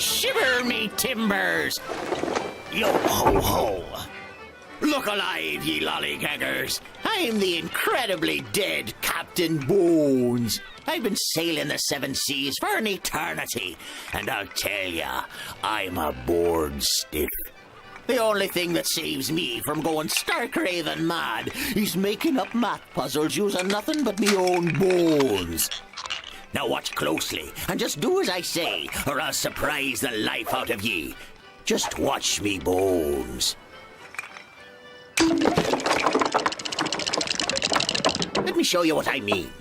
Shiver me timbers! Yo-ho-ho! Look alive, ye lollygaggers! I'm the incredibly dead Captain Bones. I've been sailing the seven seas for an eternity, and I'll tell ya, I'm a bored stiff. The only thing that saves me from going stark raving mad is making up math puzzles using nothing but me own bones. Now watch closely, and just do as I say, or I'll surprise the life out of ye. Just watch me bones. Let me show you what I mean.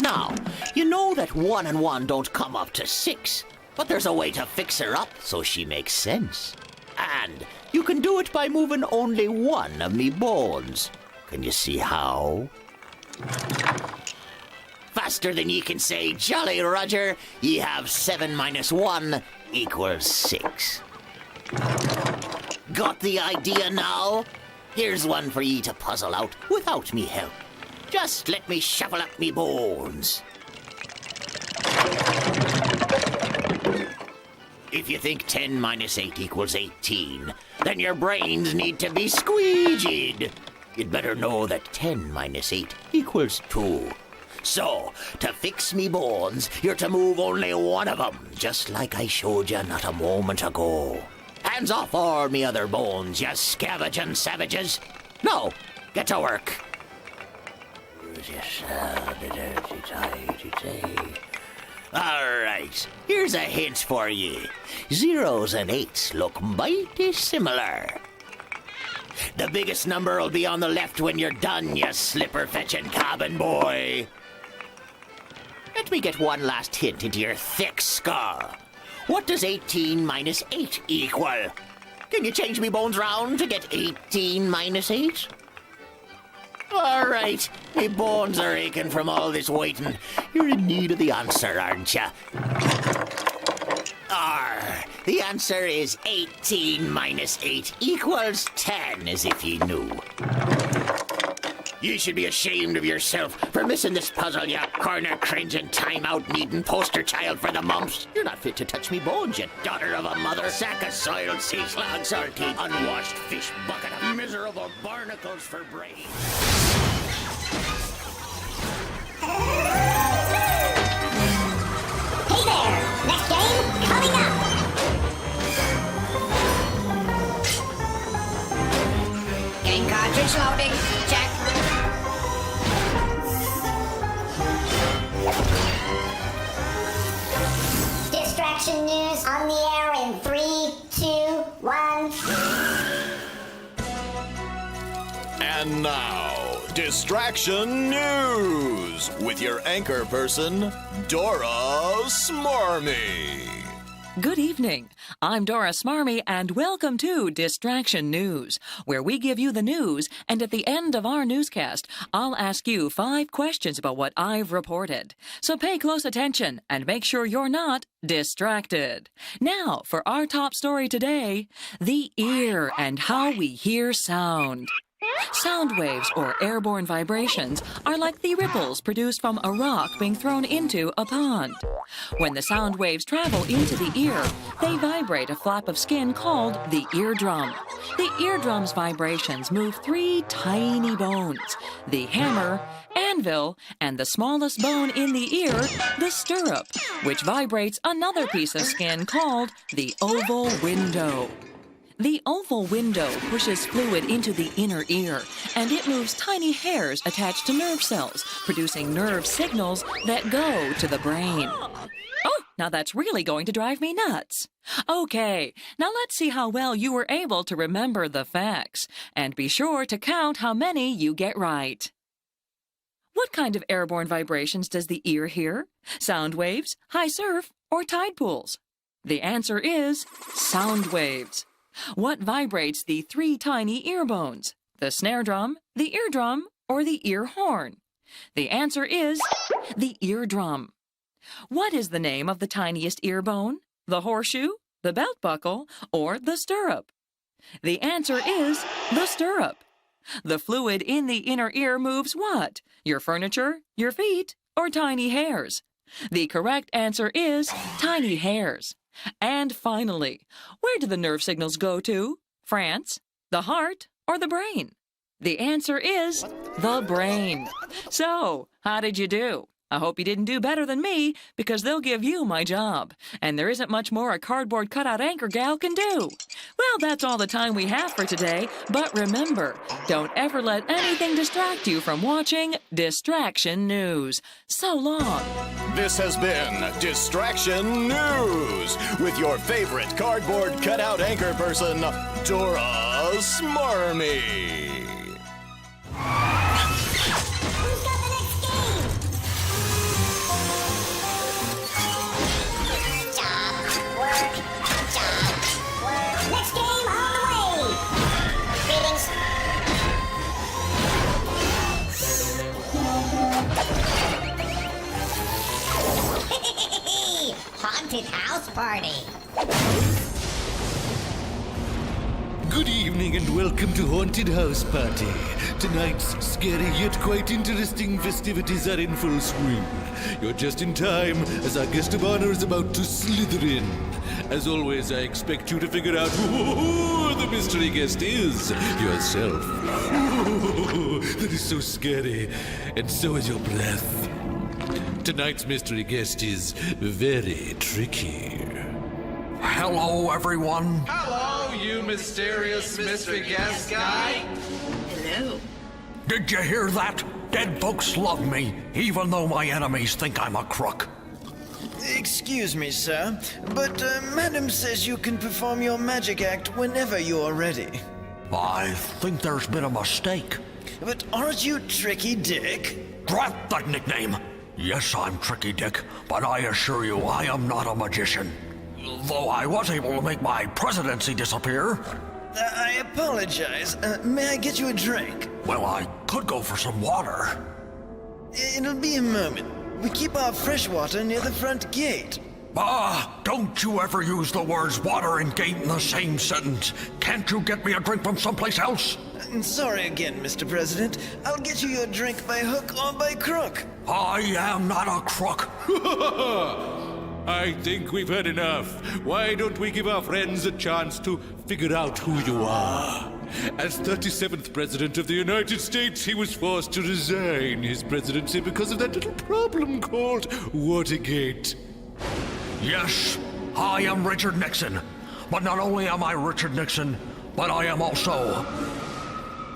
Now, you know that 1 and 1 don't come up to 6, but there's a way to fix her up so she makes sense. And you can do it by moving only one of me bones. Can you see how? Faster than ye can say, Jolly Roger, ye have 7 minus 1 equals 6. Got the idea now? Here's one for ye to puzzle out without me help. Just let me shuffle up me bones. If you think 10 minus 8 equals 18, then your brains need to be squeegeed. You'd better know that 10 minus 8 equals 2. So, to fix me bones, you're to move only one of them, just like I showed you not a moment ago. Hands off all me other bones, you scavenging savages. Now, get to work. Alright, here's a hint for ye. 0s and 8s look mighty similar. The biggest number will be on the left when you're done, you slipper-fetching cabin boy. Let me get one last hint into your thick skull. What does 18 minus 8 equal? Can you change me bones round to get 18 minus 8? All right, me bones are aching from all this waiting. You're in need of the answer, aren't you? The answer is 18 minus 8 equals 10, as if you knew. You should be ashamed of yourself for missing this puzzle, you corner-cringing, time-out-needing poster child for the mumps. You're not fit to touch me bones, you daughter of a mother, sack of soiled sea slug, salty, unwashed fish bucket of miserable barnacles for brains. Hey there! Next game coming up! Game cartridge loading. Check. Distraction news on the air in 3, 2, 1. And now, Distraction News with your anchor person, Dora Smarmy. Good evening. I'm Dora Smarmy, and welcome to Distraction News, where we give you the news, and at the end of our newscast, I'll ask you 5 questions about what I've reported. So pay close attention and make sure you're not distracted. Now, for our top story today, the ear and how we hear sound. Sound waves, or airborne vibrations, are like the ripples produced from a rock being thrown into a pond. When the sound waves travel into the ear, they vibrate a flap of skin called the eardrum. The eardrum's vibrations move 3 tiny bones: the hammer, anvil, and the smallest bone in the ear, the stirrup, which vibrates another piece of skin called the oval window. The oval window pushes fluid into the inner ear, and it moves tiny hairs attached to nerve cells, producing nerve signals that go to the brain. Oh, now that's really going to drive me nuts. Okay, now let's see how well you were able to remember the facts, and be sure to count how many you get right. What kind of airborne vibrations does the ear hear? Sound waves, high surf, or tide pools? The answer is sound waves. What vibrates the 3 tiny ear bones? The snare drum, the eardrum, or the ear horn? The answer is the eardrum. What is the name of the tiniest ear bone? The horseshoe, the belt buckle, or the stirrup? The answer is the stirrup. The fluid in the inner ear moves what? Your furniture, your feet, or tiny hairs? The correct answer is tiny hairs. And finally, where do the nerve signals go to? France, the heart, or the brain? The answer is the brain. So, how did you do? I hope you didn't do better than me, because they'll give you my job. And there isn't much more a cardboard cutout anchor gal can do. Well, that's all the time we have for today. But remember, don't ever let anything distract you from watching Distraction News. So long. This has been Distraction News with your favorite cardboard cutout anchor person, Dora Smarmy. Who's got the next game? Job, work. Next game on the way. Greetings. Haunted house party. Good evening and welcome to Haunted House Party. Tonight's scary yet quite interesting festivities are in full swing. You're just in time as our guest of honor is about to slither in. As always, I expect you to figure out who the mystery guest is yourself. That is so scary, and so is your breath. Tonight's mystery guest is very tricky. Hello, everyone. Hello, you mysterious mystery guest guy. Hello. Did you hear that? Dead folks love me, even though my enemies think I'm a crook. Excuse me, sir, but Madam says you can perform your magic act whenever you are ready. I think there's been a mistake. But aren't you Tricky Dick? Drat that nickname. Yes, I'm Tricky Dick, but I assure you I am not a magician. Though I was able to make my presidency disappear. I apologize. May I get you a drink? Well, I could go for some water. It'll be a moment. We keep our fresh water near the front gate. Don't you ever use the words water and gate in the same sentence. Can't you get me a drink from someplace else? Sorry again, Mr. President. I'll get you your drink by hook or by crook. I am not a crook. I think we've had enough. Why don't we give our friends a chance to figure out who you are? As 37th President of the United States, he was forced to resign his presidency because of that little problem called Watergate. Yes, I am Richard Nixon. But not only am I Richard Nixon, but I am also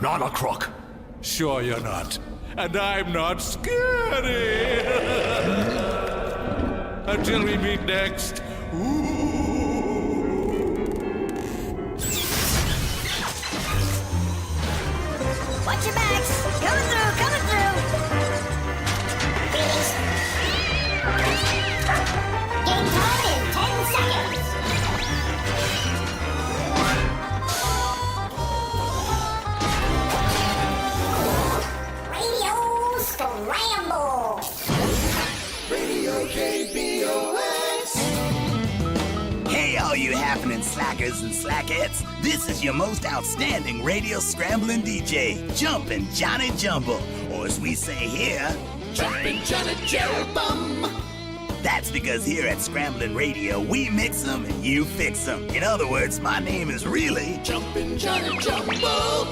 not a crook. Sure you're not. And I'm not scary. Until we meet next. Watch your backs. Coming through, coming through. Greetings. Game time in 10 seconds. Radio Scramble. Radio KBOX. Hey, all you happening slackers and slackettes. This is your most outstanding radio scrambling DJ, Jumpin' Johnny Jumble, or as we say here, Jumpin' Johnny Jumble. That's because here at Scramblin' Radio, we mix 'em and you fix 'em. In other words, my name is really Jumpin' Johnny Jumble.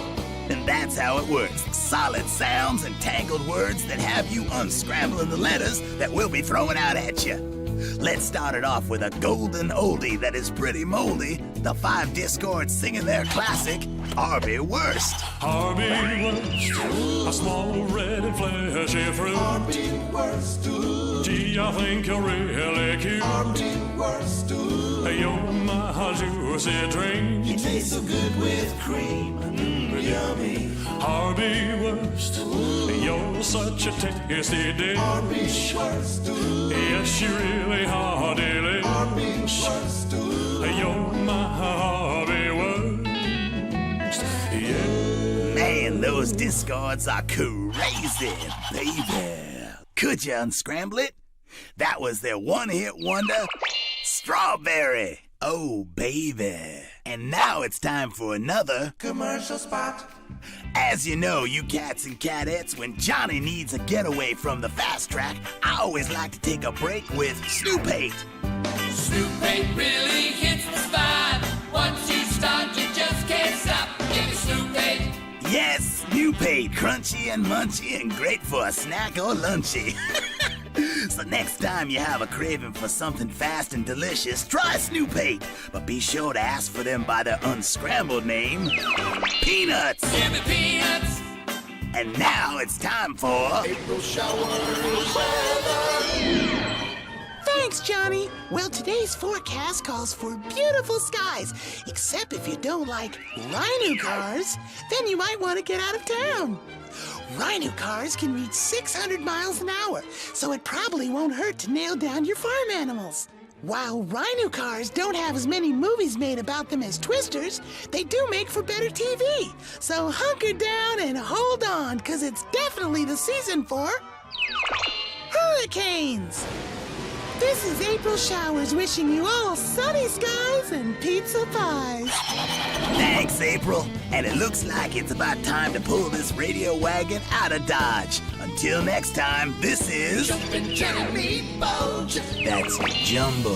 And that's how it works. Solid sounds and tangled words that have you unscrambling the letters that we'll be throwing out at you. Let's start it off with a golden oldie that is pretty moldy. The 5 Discords singing their classic, Harvey Worst. Harvey Worst, a small red and fleshy fruit. Harvey Worst, gee, I think you're really cute. Harvey Worst, you're my juicy dream. You taste so good with cream, yummy. Harvey Worst, you're such a tasty dish. Harvey Worst, yes, you really are delish. Harvey Worst, you're my Harvey Worst, yeah. Man, those Discords are crazy, baby. Could you unscramble it? That was their one-hit wonder, Strawberry. Oh, baby. And now it's time for another commercial spot. As you know, you cats and cadettes, when Johnny needs a getaway from the fast track, I always like to take a break with Snoop 8. Snoop 8 really hits the spot. Once you start, you just can't stop. Give me Snoop 8. Yes, Snoop 8, crunchy and munchy and great for a snack or lunchy. So next time you have a craving for something fast and delicious, try Snoop 8. But be sure to ask for them by their unscrambled name, Peanuts. Give me peanuts. And now it's time for April Showers Weather. Thanks, Johnny. Well, today's forecast calls for beautiful skies, except if you don't like rhino cars, then you might want to get out of town. Rhino cars can reach 600 miles an hour, so it probably won't hurt to nail down your farm animals. While rhino cars don't have as many movies made about them as twisters, they do make for better TV. So hunker down and hold on, because it's definitely the season for hurricanes. This is April Showers wishing you all sunny skies and pizza pies. Thanks, April. And it looks like it's about time to pull this radio wagon out of Dodge. Until next time, this is Jumpin' Johnny Bones. That's Jumbo.